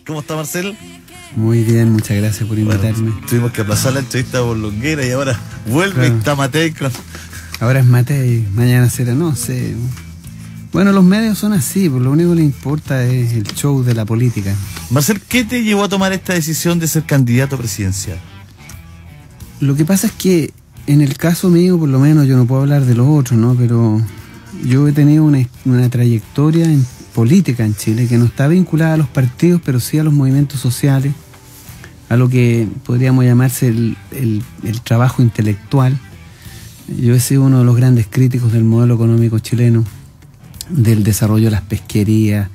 ¿Cómo está, Marcel? Muy bien, muchas gracias por invitarme. Bueno, tuvimos que aplazar la entrevista por Longuera y ahora vuelve, claro. Está Matei con... Ahora es Matei, mañana será, no sé. Bueno, los medios son así, pues lo único que les importa es el show de la política. Marcel, ¿qué te llevó a tomar esta decisión de ser candidato presidencial? Lo que pasa es que en el caso mío, por lo menos, yo no puedo hablar de los otros, ¿no? Pero yo he tenido una trayectoria política en Chile que no está vinculada a los partidos, pero sí a los movimientos sociales, a lo que podríamos llamarse el trabajo intelectual. Yo he sido uno de los grandes críticos del modelo económico chileno, del desarrollo de las pesquerías,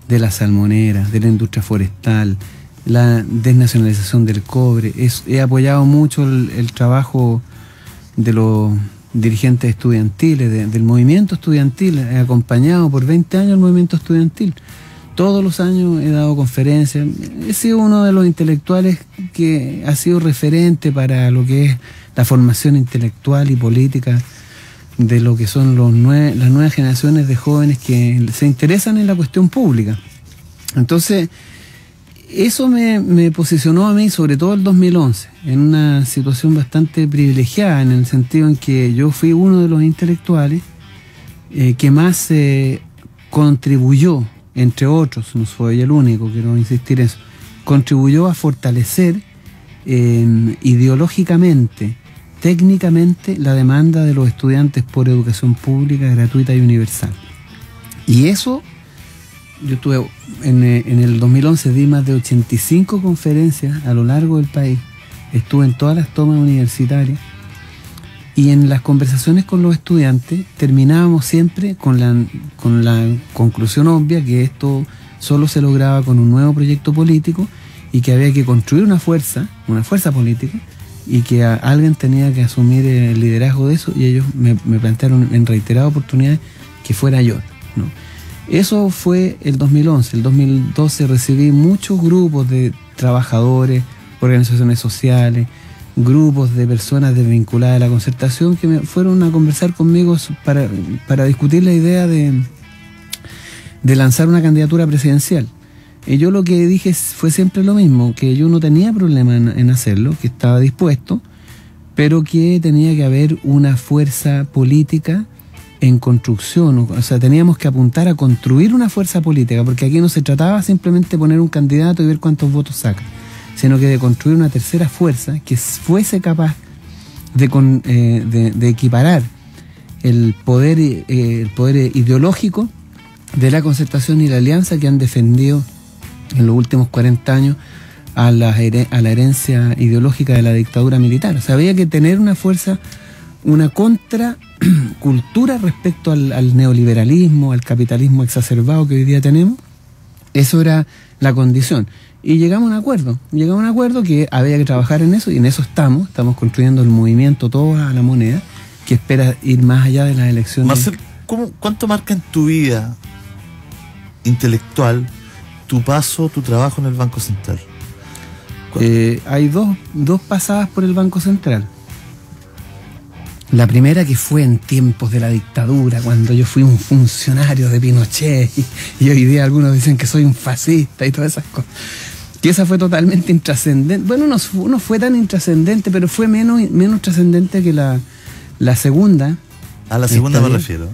de las salmoneras, de la industria forestal, la desnacionalización del cobre. He apoyado mucho el trabajo de los dirigentes estudiantiles, del movimiento estudiantil. He acompañado por 20 años el movimiento estudiantil. Todos los años he dado conferencias. He sido uno de los intelectuales que ha sido referente para lo que es la formación intelectual y política de lo que son las nuevas generaciones de jóvenes que se interesan en la cuestión pública. Entonces, eso me posicionó a mí, sobre todo el 2011, en una situación bastante privilegiada, en el sentido en que yo fui uno de los intelectuales que más contribuyó, entre otros, no soy el único, quiero insistir en eso, contribuyó a fortalecer ideológicamente, técnicamente, la demanda de los estudiantes por educación pública, gratuita y universal. Y eso, yo tuve, en el 2011 di más de 85 conferencias a lo largo del país, estuve en todas las tomas universitarias, y en las conversaciones con los estudiantes terminábamos siempre con la conclusión obvia que esto solo se lograba con un nuevo proyecto político y que había que construir una fuerza política, y que alguien tenía que asumir el liderazgo de eso, y ellos me plantearon en reiteradas oportunidades que fuera yo, ¿no? Eso fue el 2011. El 2012 recibí muchos grupos de trabajadores, organizaciones sociales, grupos de personas desvinculadas a la concertación que me fueron a conversar conmigo para discutir la idea de lanzar una candidatura presidencial. Y yo lo que dije fue siempre lo mismo, que yo no tenía problema en hacerlo, que estaba dispuesto, pero que tenía que haber una fuerza política en construcción. O sea, teníamos que apuntar a construir una fuerza política, porque aquí no se trataba simplemente de poner un candidato y ver cuántos votos saca, sino que de construir una tercera fuerza que fuese capaz de equiparar el poder ideológico de la concertación y la alianza que han defendido en los últimos 40 años a la herencia ideológica de la dictadura militar. O sea, había que tener una fuerza, una contracultura respecto al neoliberalismo, al capitalismo exacerbado que hoy día tenemos. Eso era la condición. Y llegamos a un acuerdo que había que trabajar en eso, y en eso estamos construyendo el movimiento Todos a la Moneda, que espera ir más allá de las elecciones. Marcel, ¿cuánto marca en tu vida intelectual tu trabajo en el Banco Central? Hay dos pasadas por el Banco Central. La primera, que fue en tiempos de la dictadura, cuando yo fui un funcionario de Pinochet, y hoy día algunos dicen que soy un fascista y todas esas cosas. Y esa fue totalmente intrascendente. Bueno, no fue tan intrascendente, pero fue menos trascendente que la segunda. A la segunda me refiero.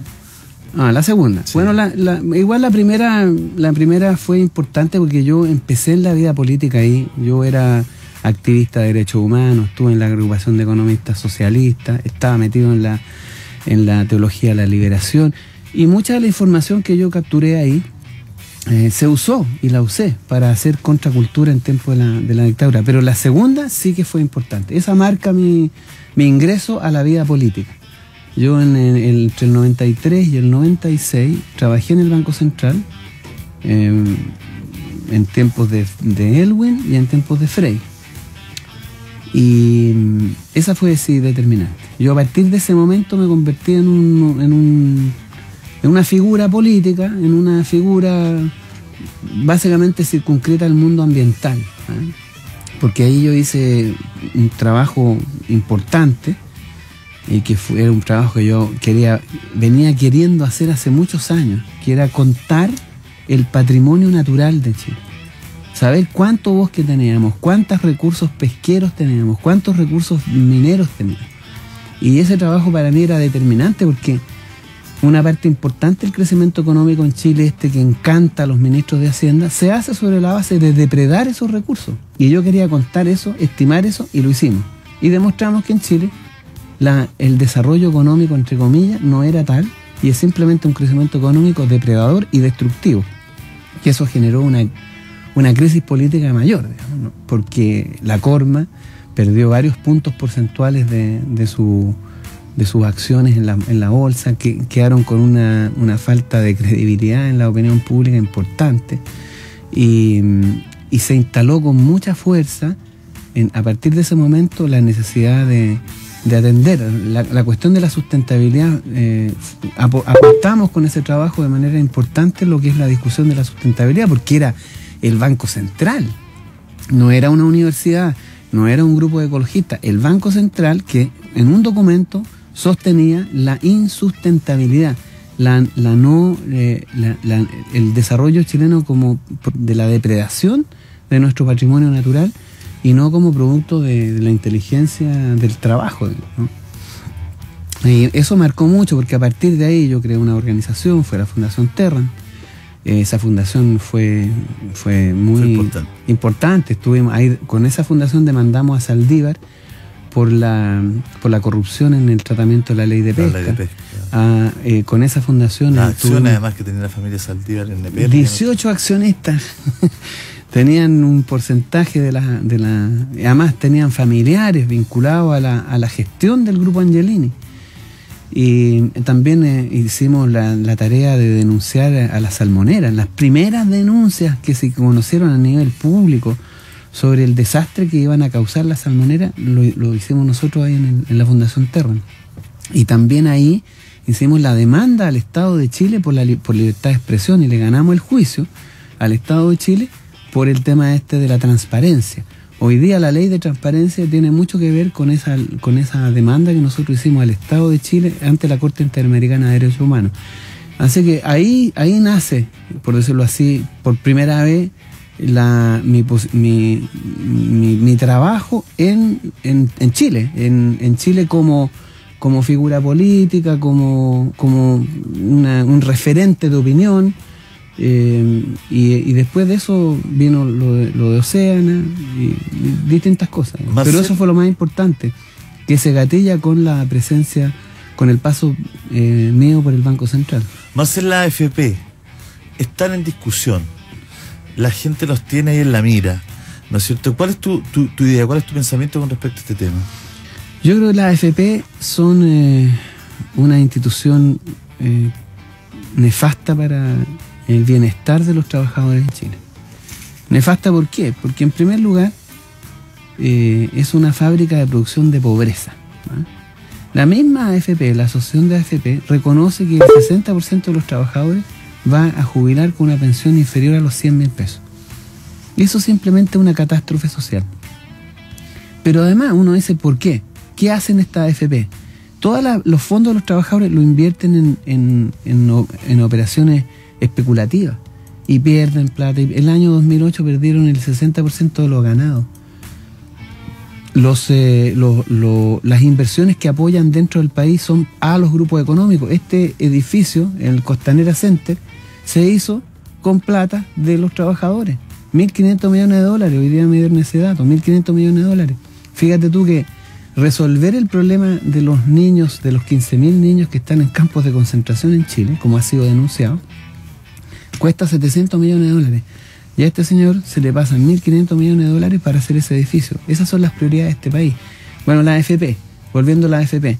La segunda. Sí. Bueno, igual la primera fue importante porque yo empecé en la vida política ahí. Yo era activista de derechos humanos, estuve en la agrupación de economistas socialistas, estaba metido en la teología de la liberación, y mucha de la información que yo capturé ahí se usó, y la usé para hacer contracultura en tiempos de la dictadura. Pero la segunda sí que fue importante. Esa marca mi ingreso a la vida política. Yo entre el 93 y el 96 trabajé en el Banco Central, en tiempos de Elwin y en tiempos de Frey. Y esa fue sí determinante. Yo a partir de ese momento me convertí en una figura política, en una figura básicamente circunscrita al mundo ambiental, ¿eh? Porque ahí yo hice un trabajo importante, y que era un trabajo que yo venía queriendo hacer hace muchos años, que era contar el patrimonio natural de Chile. saber cuánto bosque teníamos, cuántos recursos pesqueros teníamos, cuántos recursos mineros teníamos. Y ese trabajo para mí era determinante porque una parte importante del crecimiento económico en Chile, que encanta a los ministros de Hacienda, se hace sobre la base de depredar esos recursos. Y yo quería contar eso, estimar eso, y lo hicimos. Y demostramos que en Chile el desarrollo económico, entre comillas, no era tal, y es simplemente un crecimiento económico depredador y destructivo. Que eso generó una crisis política mayor, digamos, ¿no? Porque la Corma perdió varios puntos porcentuales de sus acciones en la bolsa, que quedaron con una falta de credibilidad en la opinión pública importante, y se instaló con mucha fuerza a partir de ese momento la necesidad de atender la cuestión de la sustentabilidad. Aportamos con ese trabajo de manera importante lo que es la discusión de la sustentabilidad, porque era el Banco Central, no era una universidad, no era un grupo de ecologistas, el Banco Central que en un documento sostenía la insustentabilidad, el desarrollo chileno como de la depredación de nuestro patrimonio natural y no como producto de la inteligencia del trabajo, ¿no? Y eso marcó mucho porque a partir de ahí yo creé una organización, fue la Fundación Terran. Esa fundación fue muy importante. Estuvimos ahí, con esa fundación demandamos a Saldívar por la corrupción en el tratamiento de la ley de pesca. Con esa fundación... Las acciones además que tenía la familia Saldívar en Nepal. 18 accionistas tenían un porcentaje además tenían familiares vinculados a la gestión del Grupo Angelini. Y también hicimos la tarea de denunciar a las salmoneras. Las primeras denuncias que se conocieron a nivel público sobre el desastre que iban a causar las salmoneras lo hicimos nosotros ahí en la Fundación Terran. Y también ahí hicimos la demanda al Estado de Chile por libertad de expresión, y le ganamos el juicio al Estado de Chile por el tema de la transparencia. Hoy día la ley de transparencia tiene mucho que ver con esa demanda que nosotros hicimos al Estado de Chile ante la Corte Interamericana de Derechos Humanos. Así que ahí nace, por decirlo así, por primera vez mi trabajo en Chile, en Chile como figura política, como un referente de opinión. Y después de eso vino lo de Océana y distintas cosas. Pero eso fue lo más importante, que se gatilla con la presencia, con el paso mío por el Banco Central. Más en la AFP están en discusión, la gente los tiene ahí en la mira, ¿no es cierto? ¿Cuál es tu idea, cuál es tu pensamiento con respecto a este tema? Yo creo que las AFP son una institución nefasta para el bienestar de los trabajadores en Chile. Nefasta, ¿por qué? Porque en primer lugar es una fábrica de producción de pobreza, ¿no? La misma AFP, la asociación de AFP, reconoce que el 60% de los trabajadores va a jubilar con una pensión inferior a los 100.000 pesos. Y eso es simplemente una catástrofe social. Pero además uno dice, ¿por qué? ¿Qué hacen estas AFP? Todos los fondos de los trabajadores lo invierten en operaciones especulativas y pierden plata. El año 2008 perdieron el 60% de los ganados. Las inversiones que apoyan dentro del país son a los grupos económicos. Este edificio, el Costanera Center, se hizo con plata de los trabajadores. 1.500 millones de dólares, hoy día me dieron ese dato, 1.500 millones de dólares. Fíjate tú que resolver el problema de los niños, de los 15.000 niños que están en campos de concentración en Chile, como ha sido denunciado, cuesta 700 millones de dólares. Y a este señor se le pasan 1.500 millones de dólares para hacer ese edificio. Esas son las prioridades de este país. Bueno, la AFP, volviendo a la AFP,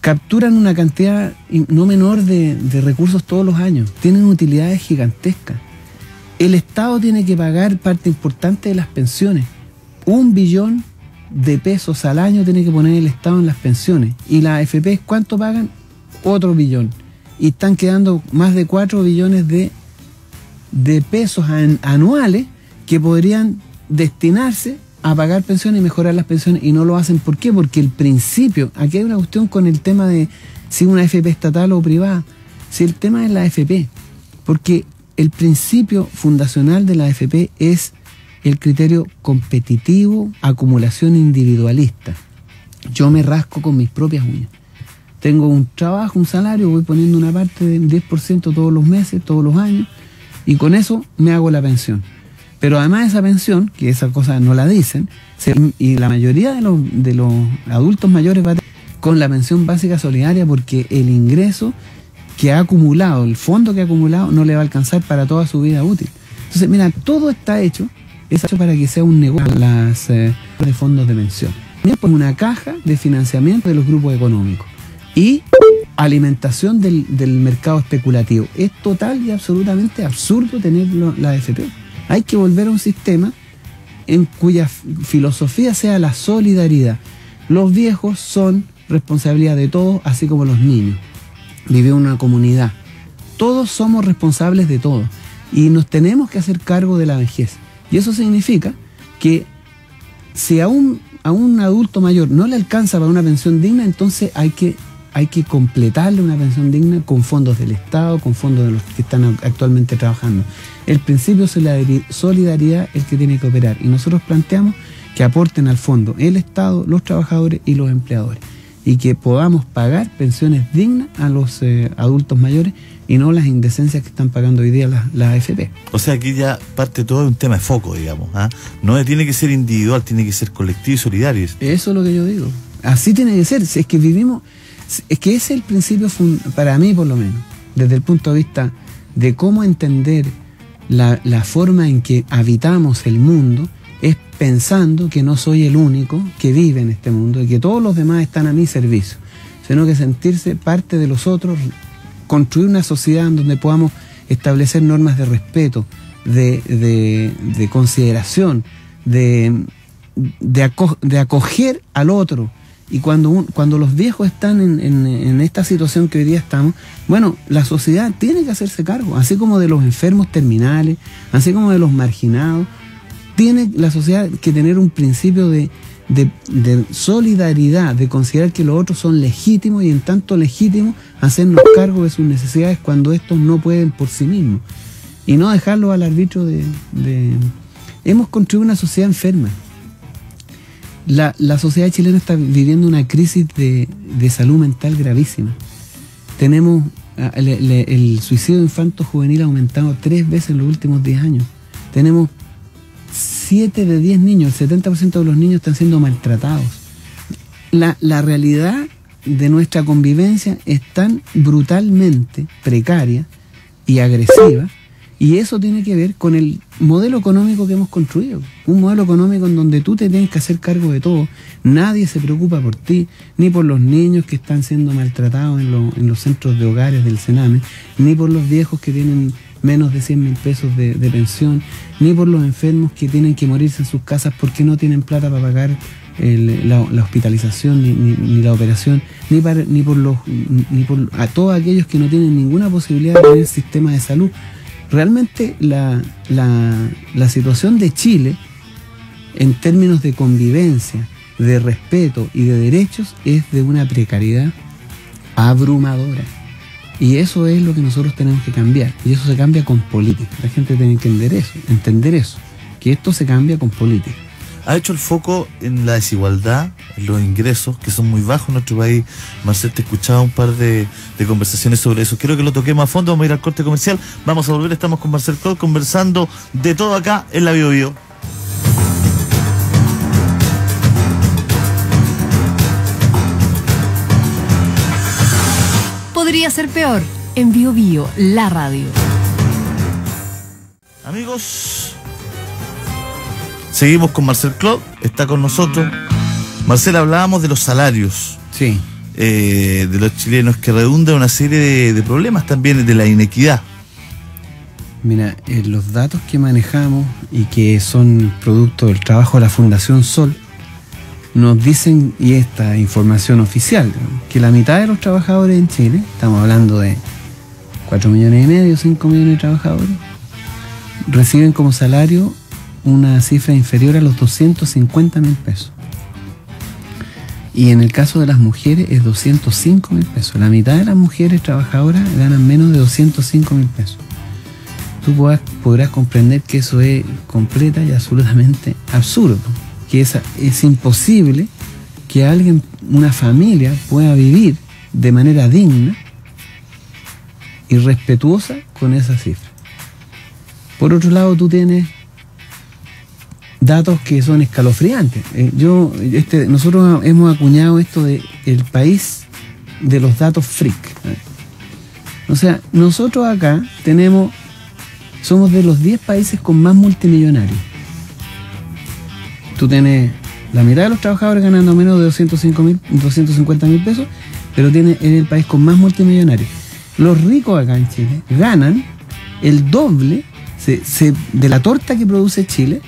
capturan una cantidad no menor de recursos todos los años. Tienen utilidades gigantescas. El Estado tiene que pagar parte importante de las pensiones. 1 billón de pesos al año tiene que poner el Estado en las pensiones. Y la AFP, ¿cuánto pagan? Otro billón. Y están quedando más de 4 billones de pesos anuales que podrían destinarse a pagar pensiones y mejorar las pensiones, y no lo hacen. ¿Por qué? Porque el principio, aquí hay una cuestión con el tema de si una AFP estatal o privada. Si el tema es la AFP, porque el principio fundacional de la AFP es el criterio competitivo, acumulación individualista. Yo me rasco con mis propias uñas. Tengo un trabajo, un salario, voy poniendo una parte del 10% todos los meses, todos los años, y con eso me hago la pensión. Pero además esa pensión, que esa cosa no la dicen, y la mayoría de los adultos mayores va con la pensión básica solidaria porque el ingreso que ha acumulado, el fondo que ha acumulado, no le va a alcanzar para toda su vida útil. Entonces, mira, todo está hecho, es hecho para que sea un negocio de fondos de pensión. Por una caja de financiamiento de los grupos económicos y alimentación del mercado especulativo. Es total y absolutamente absurdo tener la AFP. Hay que volver a un sistema en cuya filosofía sea la solidaridad. Los viejos son responsabilidad de todos, así como los niños. Vive en una comunidad. Todos somos responsables de todo y nos tenemos que hacer cargo de la vejez. Y eso significa que si a un adulto mayor no le alcanza para una pensión digna, entonces hay que completarle una pensión digna con fondos del Estado, con fondos de los que están actualmente trabajando. El principio de solidaridad es el que tiene que operar y nosotros planteamos que aporten al fondo el Estado, los trabajadores y los empleadores y que podamos pagar pensiones dignas a los adultos mayores y no las indecencias que están pagando hoy día las AFP. O sea, aquí ya parte todo de un tema de foco, digamos. No tiene que ser individual, tiene que ser colectivo y solidario. Eso es lo que yo digo. Así tiene que ser. Si es que vivimos, es que ese es el principio, para mí por lo menos, desde el punto de vista de cómo entender la forma en que habitamos el mundo, es pensando que no soy el único que vive en este mundo y que todos los demás están a mi servicio, sino que sentirse parte de los otros, construir una sociedad en donde podamos establecer normas de respeto, de consideración, de acoger al otro. Y cuando los viejos están en esta situación que hoy día estamos, bueno, la sociedad tiene que hacerse cargo, así como de los enfermos terminales, así como de los marginados. Tiene la sociedad que tener un principio de solidaridad, de considerar que los otros son legítimos y en tanto legítimos hacernos cargo de sus necesidades cuando estos no pueden por sí mismos. Y no dejarlo al arbitrio Hemos construido una sociedad enferma. La sociedad chilena está viviendo una crisis de salud mental gravísima. Tenemos el suicidio infanto-juvenil ha aumentado 3 veces en los últimos 10 años. Tenemos 7 de 10 niños, el 70% de los niños están siendo maltratados. La realidad de nuestra convivencia es tan brutalmente precaria y agresiva, y eso tiene que ver con el modelo económico que hemos construido. Un modelo económico en donde tú te tienes que hacer cargo de todo. Nadie se preocupa por ti, ni por los niños que están siendo maltratados en los centros de hogares del Sename, ni por los viejos que tienen menos de 100.000 pesos de pensión, ni por los enfermos que tienen que morirse en sus casas porque no tienen plata para pagar la hospitalización ni la operación, ni por a todos aquellos que no tienen ninguna posibilidad de tener sistema de salud. Realmente la situación de Chile en términos de convivencia, de respeto y de derechos es de una precariedad abrumadora. Y eso es lo que nosotros tenemos que cambiar. Y eso se cambia con política. La gente tiene que entender eso, que esto se cambia con política. Ha hecho el foco en la desigualdad, en los ingresos, que son muy bajos en nuestro país. Marcel, te escuchaba un par de conversaciones sobre eso. Quiero que lo toquemos a fondo, vamos a ir al corte comercial. Vamos a volver, estamos con Marcel Cod conversando de todo acá en la Bio Bio. Podría ser peor. En Bio Bio, la radio. Amigos, seguimos con Marcel Cod, está con nosotros. Marcel, hablábamos de los salarios. Sí. De los chilenos, que redunda en una serie de problemas también, de la inequidad. Mira, los datos que manejamos y que son producto del trabajo de la Fundación Sol, nos dicen, y esta información oficial, que la mitad de los trabajadores en Chile, estamos hablando de 4,5 millones, 5 millones de trabajadores, reciben como salario una cifra inferior a los 250.000 pesos. Y en el caso de las mujeres es 205.000 pesos. La mitad de las mujeres trabajadoras ganan menos de 205.000 pesos. tú podrás comprender que eso es completa y absolutamente absurdo, que es imposible que alguien, una familia, pueda vivir de manera digna y respetuosa con esa cifra. Por otro lado, tú tienes datos que son escalofriantes. Nosotros hemos acuñado esto de el país de los datos freak. O sea, nosotros acá somos de los 10 países con más multimillonarios. Tú tienes la mitad de los trabajadores ganando menos de 250 mil pesos, pero es el país con más multimillonarios. Los ricos acá en Chile ganan el doble de la torta que produce Chile,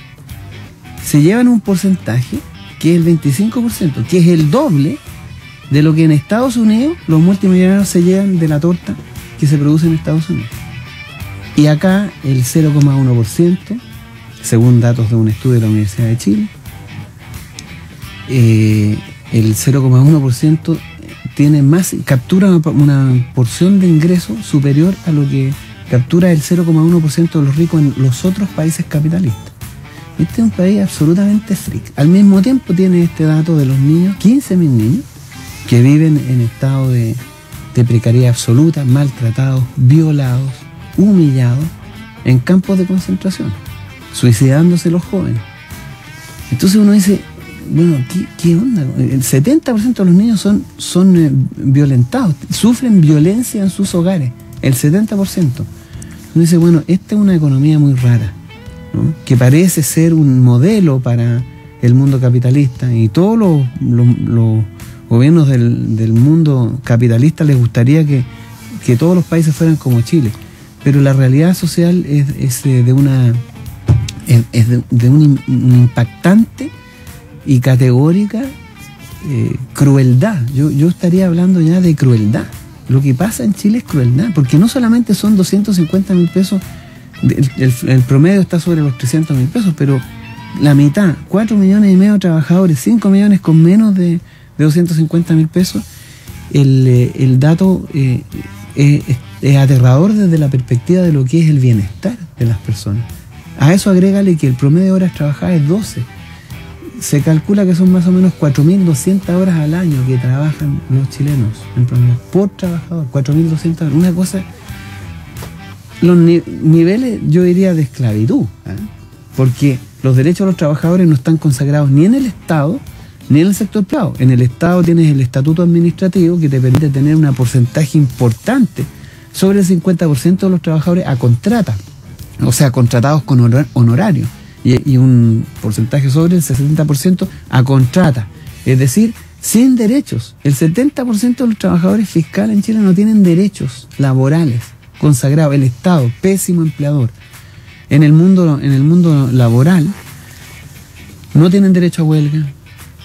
se llevan un porcentaje que es el 25%, que es el doble de lo que en Estados Unidos los multimillonarios se llevan de la torta que se produce en Estados Unidos. Y acá el 0,1%, según datos de un estudio de la Universidad de Chile, el 0,1% captura una porción de ingreso superior a lo que captura el 0,1% de los ricos en los otros países capitalistas. Este es un país absolutamente freak. Al mismo tiempo tiene este dato de los niños, 15.000 niños que viven en estado de precariedad absoluta, maltratados, violados, humillados en campos de concentración, suicidándose los jóvenes. Entonces uno dice, bueno, ¿qué onda? El 70% de los niños son violentados, sufren violencia en sus hogares, el 70%. Uno dice, bueno, esta es una economía muy rara, ¿no? Que parece ser un modelo para el mundo capitalista, y todos los gobiernos del mundo capitalista les gustaría que todos los países fueran como Chile, pero la realidad social es de una impactante y categórica crueldad. Yo estaría hablando ya de crueldad. Lo que pasa en Chile es crueldad, porque no solamente son 250 mil pesos, el promedio está sobre los 300 mil pesos, pero la mitad, 4,5 millones de trabajadores, 5 millones con menos de 250 mil pesos, el dato es aterrador desde la perspectiva de lo que es el bienestar de las personas. A eso agrégale que el promedio de horas trabajadas es 12. Se calcula que son más o menos 4.200 horas al año que trabajan los chilenos en promedio por trabajador. 4.200 horas. Una cosa, los niveles, yo diría, de esclavitud, porque los derechos de los trabajadores no están consagrados ni en el Estado ni en el sector privado. En el Estado tienes el estatuto administrativo que te permite tener un porcentaje importante sobre el 50% de los trabajadores a contrata, o sea, contratados con honorario, y un porcentaje sobre el 60% a contrata, es decir, sin derechos. El 70% de los trabajadores fiscales en Chile no tienen derechos laborales consagrados. El Estado, pésimo empleador. En el mundo laboral no tienen derecho a huelga,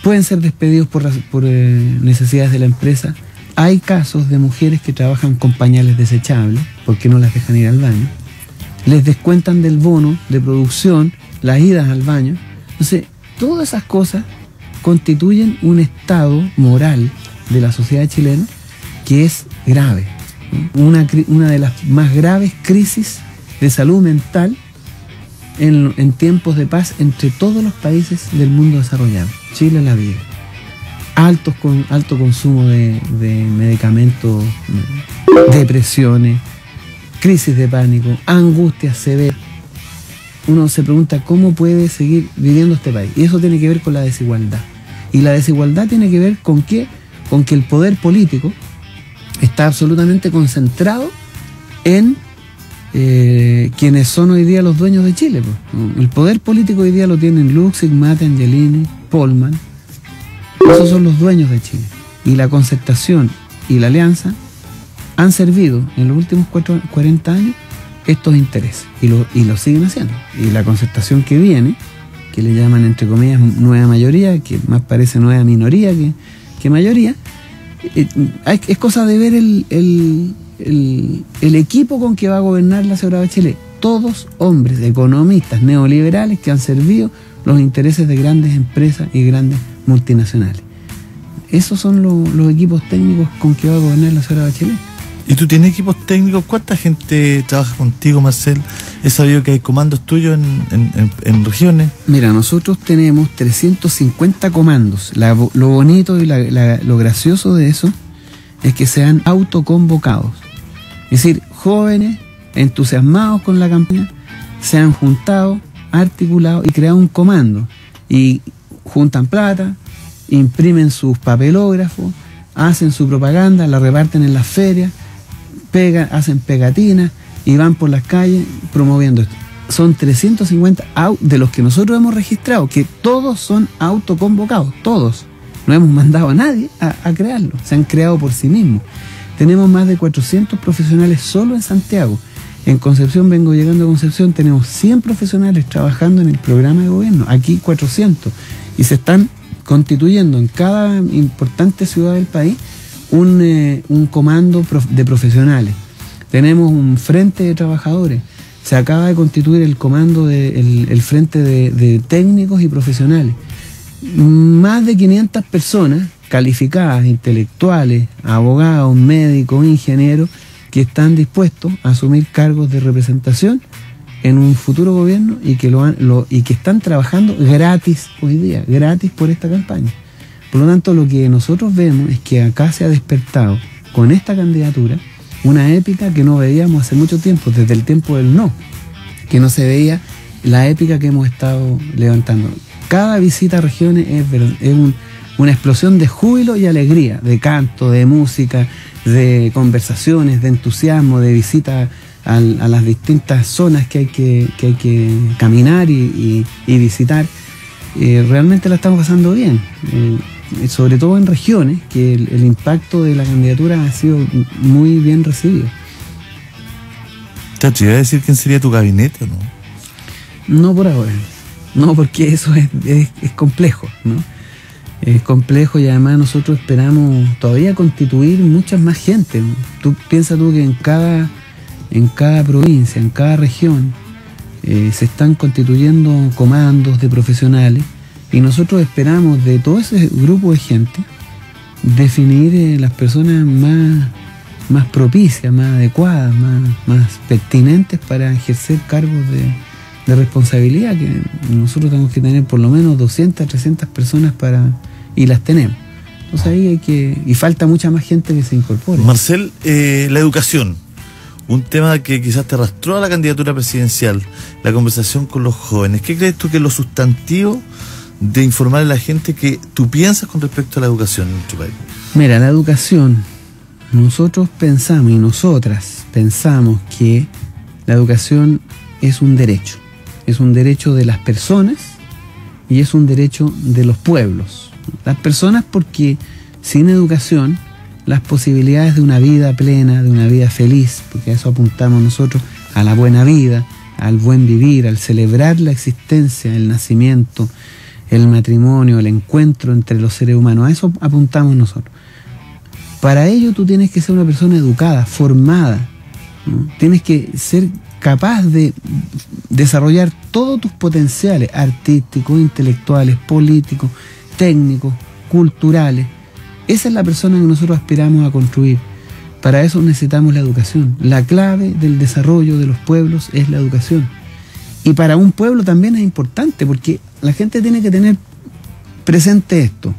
pueden ser despedidos por necesidades de la empresa. Hay casos de mujeres que trabajan con pañales desechables porque no las dejan ir al baño. Les descuentan del bono de producción las idas al baño. Entonces, todas esas cosas constituyen un estado moral de la sociedad chilena que es grave. Una de las más graves crisis de salud mental en tiempos de paz entre todos los países del mundo desarrollado. Chile la vive. Alto consumo de medicamentos, depresiones, crisis de pánico, angustias severas. Uno se pregunta cómo puede seguir viviendo este país. Y eso tiene que ver con la desigualdad. Y la desigualdad tiene que ver con que el poder político está absolutamente concentrado en quienes son hoy día los dueños de Chile. El poder político hoy día lo tienen Luxig, Mate, Angelini, Polman. Esos son los dueños de Chile. Y la concertación y la alianza han servido en los últimos 40 años estos intereses, y lo siguen haciendo. Y la concertación que viene, que le llaman entre comillas nueva mayoría, que más parece nueva minoría que mayoría, es cosa de ver el equipo con que va a gobernar la señora Bachelet. Todos hombres, economistas, neoliberales que han servido los intereses de grandes empresas y grandes multinacionales. Esos son los equipos técnicos con que va a gobernar la señora Bachelet. ¿Y tú tienes equipos técnicos? ¿Cuánta gente trabaja contigo, Marcel? He sabido que hay comandos tuyos en regiones. Mira, nosotros tenemos 350 comandos. Lo bonito y lo gracioso de eso es que sean autoconvocados. Es decir, jóvenes entusiasmados con la campaña se han juntado, articulado y creado un comando. Y juntan plata, imprimen sus papelógrafos, hacen su propaganda, la reparten en las ferias, hacen pegatinas y van por las calles promoviendo esto. Son 350 de los que nosotros hemos registrado, que todos son autoconvocados, todos. No hemos mandado a nadie a crearlo, se han creado por sí mismos. Tenemos más de 400 profesionales solo en Santiago. En Concepción, vengo llegando a Concepción, tenemos 100 profesionales trabajando en el programa de gobierno, aquí 400. Y se están constituyendo en cada importante ciudad del país un comando de profesionales. Tenemos un frente de trabajadores. Se acaba de constituir el comando el frente de técnicos y profesionales. Más de 500 personas calificadas, intelectuales, abogados, médicos, ingenieros, que están dispuestos a asumir cargos de representación en un futuro gobierno y que están trabajando gratis hoy día, gratis por esta campaña. Por lo tanto, lo que nosotros vemos es que acá se ha despertado con esta candidatura una épica que no veíamos hace mucho tiempo, desde el tiempo del no, que no se veía la épica que hemos estado levantando. Cada visita a regiones es una explosión de júbilo y alegría, de canto, de música, de conversaciones, de entusiasmo, de visita a las distintas zonas que hay que caminar y visitar. Realmente la estamos pasando bien, sobre todo en regiones, que el impacto de la candidatura ha sido muy bien recibido. ¿Te iba a decir quién sería tu gabinete o no? No por ahora, no, porque eso es complejo, ¿no? Es complejo y además nosotros esperamos todavía constituir muchas más gente. Piensa tú que en cada provincia, en cada región, se están constituyendo comandos de profesionales y nosotros esperamos de todo ese grupo de gente definir las personas más propicias, más adecuadas, más pertinentes para ejercer cargos de responsabilidad, que nosotros tenemos que tener por lo menos 200, 300 personas y las tenemos. Entonces ahí y falta mucha más gente que se incorpore. Marcel, la educación, un tema que quizás te arrastró a la candidatura presidencial, la conversación con los jóvenes. ¿Qué crees tú que es lo sustantivo de informar a la gente que tú piensas con respecto a la educación en nuestro país? Mira, la educación, nosotros pensamos y nosotras pensamos que la educación es un derecho de las personas y es un derecho de los pueblos. Las personas porque sin educación las posibilidades de una vida plena, de una vida feliz, porque a eso apuntamos nosotros, a la buena vida, al buen vivir, al celebrar la existencia, el nacimiento, el matrimonio, el encuentro entre los seres humanos, a eso apuntamos nosotros. Para ello tú tienes que ser una persona educada, formada, ¿no? Tienes que ser capaz de desarrollar todos tus potenciales artísticos, intelectuales, políticos, técnicos, culturales. Esa es la persona que nosotros aspiramos a construir. Para eso necesitamos la educación. La clave del desarrollo de los pueblos es la educación. Y para un pueblo también es importante, porque la gente tiene que tener presente esto.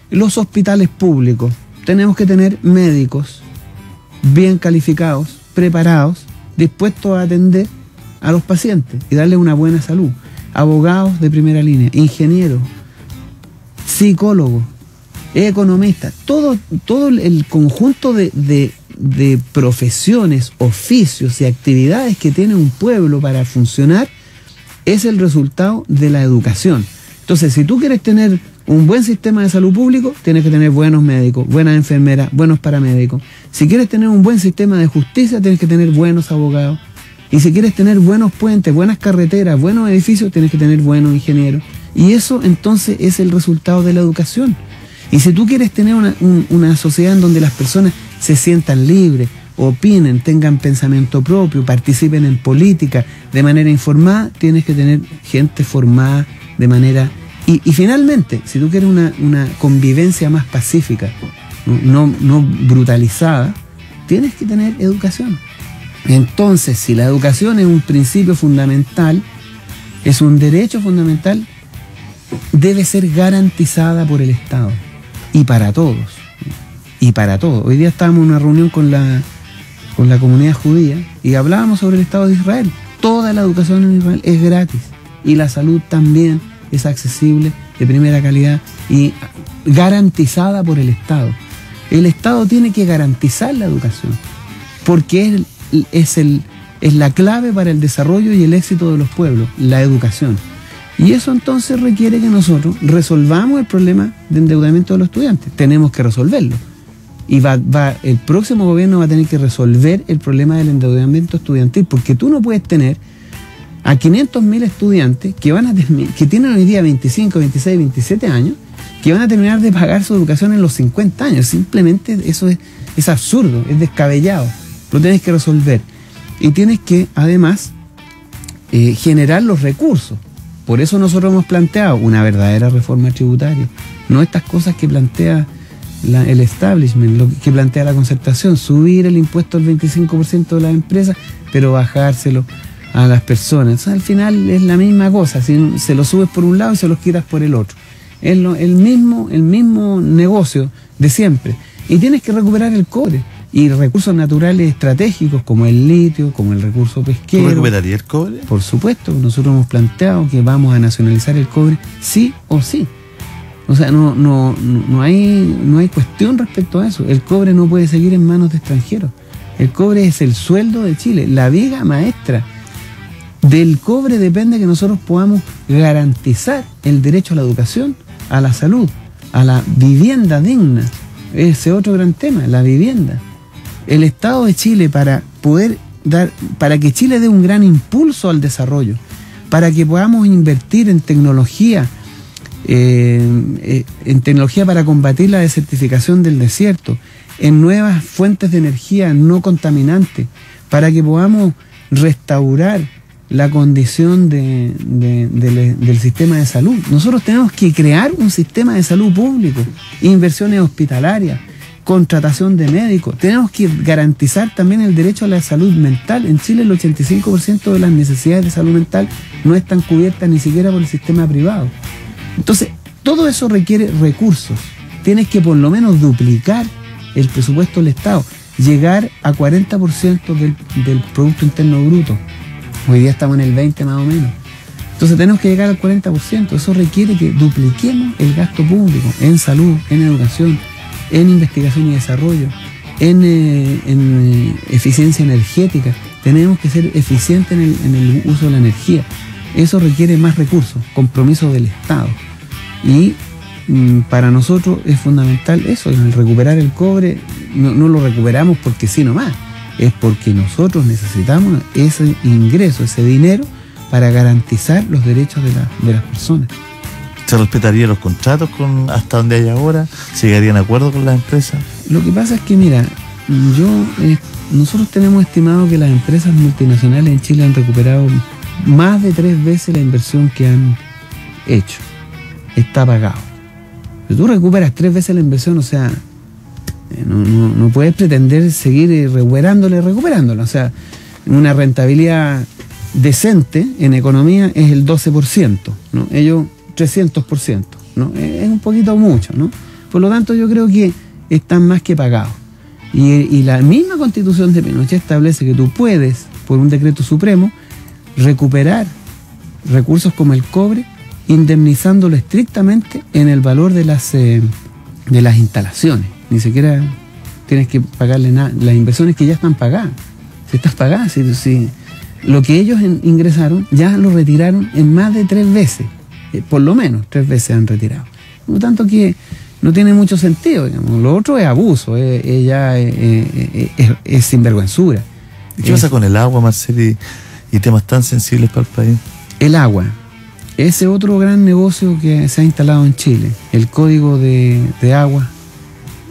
Los hospitales públicos, tenemos que tener médicos bien calificados, preparados, dispuestos a atender a los pacientes y darles una buena salud. Abogados de primera línea, ingenieros, psicólogos, economistas, todo el conjunto de profesiones, oficios y actividades que tiene un pueblo para funcionar es el resultado de la educación. Entonces, si tú quieres tener un buen sistema de salud público, tienes que tener buenos médicos, buenas enfermeras, buenos paramédicos. Si quieres tener un buen sistema de justicia, tienes que tener buenos abogados. Y si quieres tener buenos puentes, buenas carreteras, buenos edificios, tienes que tener buenos ingenieros. Y eso entonces es el resultado de la educación. Y si tú quieres tener una sociedad en donde las personas se sientan libres, opinen, tengan pensamiento propio, participen en política de manera informada, tienes que tener gente formada de manera... Y finalmente, si tú quieres una convivencia más pacífica, no brutalizada, tienes que tener educación. Entonces, si la educación es un principio fundamental, es un derecho fundamental, debe ser garantizada por el Estado y para todos. Y para todos. Hoy día estábamos en una reunión con la comunidad judía y hablábamos sobre el Estado de Israel. Toda la educación en Israel es gratis y la salud también es accesible, de primera calidad y garantizada por el Estado. El Estado tiene que garantizar la educación porque es la clave para el desarrollo y el éxito de los pueblos, la educación. Y eso entonces requiere que nosotros resolvamos el problema de endeudamiento de los estudiantes. Tenemos que resolverlo. Y el próximo gobierno va a tener que resolver el problema del endeudamiento estudiantil, porque tú no puedes tener a 500.000 estudiantes que tienen hoy día 25, 26, 27 años, que van a terminar de pagar su educación en los 50 años. Simplemente eso es absurdo, es descabellado. Lo tienes que resolver. Y tienes que, además, generar los recursos. Por eso nosotros hemos planteado una verdadera reforma tributaria. No estas cosas que plantea el establishment, lo que plantea la concertación, subir el impuesto al 25% de las empresas, pero bajárselo a las personas. Entonces, al final es la misma cosa, si se lo subes por un lado y se los quitas por el otro. Es el mismo negocio de siempre. Y tienes que recuperar el cobre y recursos naturales estratégicos como el litio, como el recurso pesquero. ¿Tú recuperarías el cobre? Por supuesto, nosotros hemos planteado que vamos a nacionalizar el cobre sí o sí. O sea, no hay cuestión respecto a eso. El cobre no puede seguir en manos de extranjeros. El cobre es el sueldo de Chile, la viga maestra. Del cobre depende que nosotros podamos garantizar el derecho a la educación, a la salud, a la vivienda digna. Ese otro gran tema, la vivienda. El Estado de Chile, para que Chile dé un gran impulso al desarrollo, para que podamos invertir en tecnología para combatir la desertificación del desierto, en nuevas fuentes de energía no contaminantes, para que podamos restaurar la condición del sistema de salud. Nosotros tenemos que crear un sistema de salud público, inversiones hospitalarias, contratación de médicos. Tenemos que garantizar también el derecho a la salud mental. En Chile el 85% de las necesidades de salud mental no están cubiertas ni siquiera por el sistema privado. Entonces, todo eso requiere recursos. Tienes que por lo menos duplicar el presupuesto del Estado, llegar a 40% del Producto Interno Bruto. Hoy día estamos en el 20% más o menos. Entonces tenemos que llegar al 40%. Eso requiere que dupliquemos el gasto público en salud, en educación, en investigación y desarrollo, en eficiencia energética. Tenemos que ser eficientes en el uso de la energía. Eso requiere más recursos, compromiso del Estado. Y para nosotros es fundamental eso, el recuperar el cobre. No lo recuperamos porque sí nomás, es porque nosotros necesitamos ese ingreso, ese dinero, para garantizar los derechos de las personas. ¿Se respetarían los contratos hasta donde hay ahora? ¿Se llegarían a acuerdo con las empresas? Lo que pasa es que, mira, nosotros tenemos estimado que las empresas multinacionales en Chile han recuperado más de 3 veces la inversión que han hecho. Está pagado. Si tú recuperas 3 veces la inversión, o sea, no puedes pretender seguir recuperándola. O sea, una rentabilidad decente en economía es el 12%, ¿no? Ellos 300%, ¿no? Es un poquito mucho, ¿no? Por lo tanto, yo creo que están más que pagados. Y la misma Constitución de Pinochet establece que tú puedes, por un decreto supremo, recuperar recursos como el cobre, indemnizándolo estrictamente en el valor de las instalaciones. Ni siquiera tienes que pagarle nada. Las inversiones que ya están pagadas. Si estás pagada, si lo que ellos ingresaron ya lo retiraron en más de 3 veces. Por lo menos 3 veces han retirado. Por lo tanto que no tiene mucho sentido, digamos. Lo otro es abuso, es sinvergüenzura. ¿Y qué pasa con el agua, Marcelo, y temas tan sensibles para el país? El agua. Ese otro gran negocio que se ha instalado en Chile. El código de agua,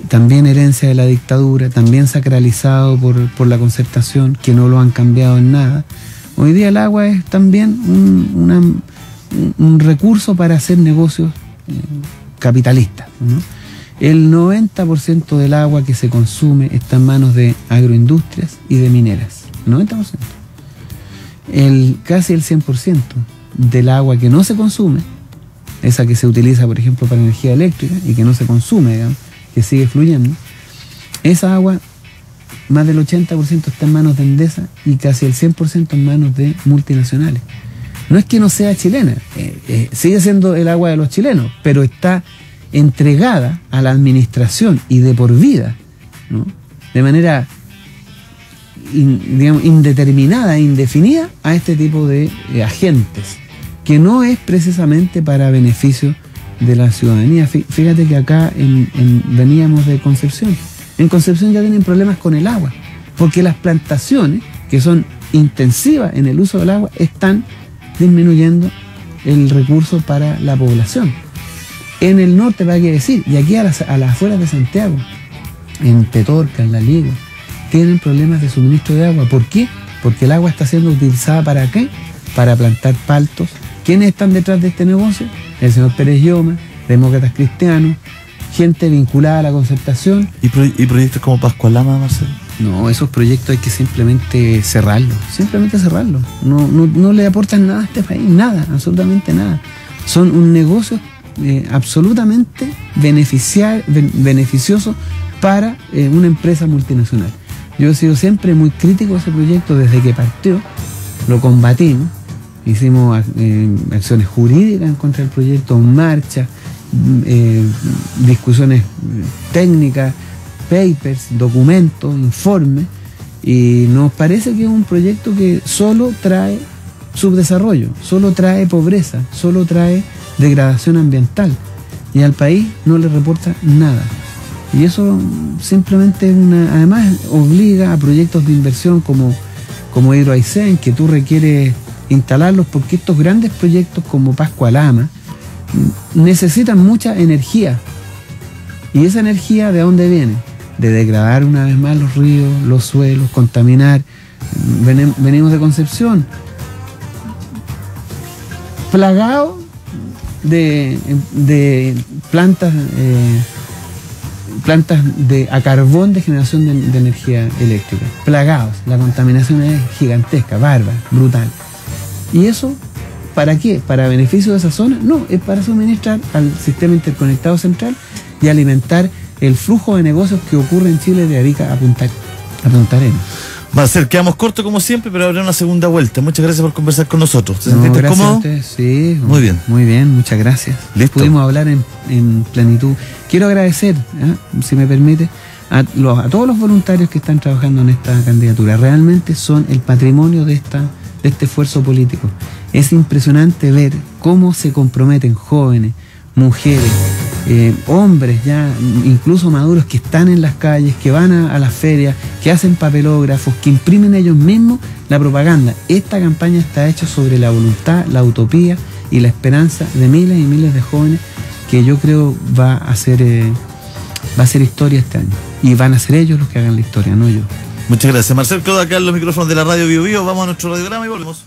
también herencia de la dictadura, también sacralizado por la concertación, que no lo han cambiado en nada. Hoy día el agua es también un recurso para hacer negocios capitalistas, ¿no? El 90% del agua que se consume está en manos de agroindustrias y de mineras. 90%. Casi el 100% del agua que no se consume, esa que se utiliza, por ejemplo, para energía eléctrica y que no se consume, digamos, que sigue fluyendo, esa agua, más del 80% está en manos de Endesa y casi el 100% en manos de multinacionales. No es que no sea chilena, sigue siendo el agua de los chilenos, pero está entregada a la administración y de por vida, ¿no? De manera digamos, indeterminada e indefinida a este tipo de agentes, que no es precisamente para beneficio de la ciudadanía. Fíjate que acá veníamos de Concepción. En Concepción ya tienen problemas con el agua, porque las plantaciones, que son intensivas en el uso del agua, están disminuyendo el recurso para la población. En el norte, para qué decir, y aquí a las afueras de Santiago, en Petorca, en La Ligua, tienen problemas de suministro de agua. ¿Por qué? Porque el agua está siendo utilizada ¿para qué? Para plantar paltos. ¿Quiénes están detrás de este negocio? El señor Pérez Lloma, demócratas cristianos, gente vinculada a la Concertación. ¿Y proyectos como Pascualama, Marcelo? No, esos proyectos hay que simplemente cerrarlos. No le aportan nada a este país, nada, absolutamente nada. Son un negocio absolutamente beneficioso para una empresa multinacional. Yo he sido siempre muy crítico de ese proyecto desde que partió, lo combatimos, hicimos acciones jurídicas en contra del proyecto, marchas, discusiones técnicas, papers, documentos, informes, y nos parece que es un proyecto que solo trae subdesarrollo, solo trae pobreza, solo trae degradación ambiental, y al país no le reporta nada. Y eso simplemente además obliga a proyectos de inversión como Hidroaicén, que tú requieres instalarlos, porque estos grandes proyectos como Pascualama necesitan mucha energía. ¿Y esa energía de dónde viene? De degradar una vez más los ríos, los suelos, contaminar. Venimos de Concepción, plagado de plantas a carbón de generación de energía eléctrica, plagados. La contaminación es gigantesca, bárbara, brutal. ¿Y eso para qué? ¿Para beneficio de esa zona? No, es para suministrar al sistema interconectado central y alimentar el flujo de negocios que ocurre en Chile de Arica a Punta Arenas. Marcel, quedamos cortos como siempre, pero habrá una segunda vuelta. Muchas gracias por conversar con nosotros. ¿Te sentiste cómodo? Sí, muy bien. Muy bien, muchas gracias. ¿Listo? Pudimos hablar en plenitud. Quiero agradecer, si me permite, a todos los voluntarios que están trabajando en esta candidatura. Realmente son el patrimonio de este esfuerzo político. Es impresionante ver cómo se comprometen jóvenes, mujeres, hombres ya incluso maduros, que están en las calles, que van a las ferias, que hacen papelógrafos, que imprimen ellos mismos la propaganda. Esta campaña está hecha sobre la voluntad, la utopía y la esperanza de miles y miles de jóvenes, que yo creo va a ser historia este año, y van a ser ellos los que hagan la historia, no yo. Muchas gracias, Marcel. Quedo acá en los micrófonos de la radio Bio Bio. Vamos a nuestro radiograma y volvemos.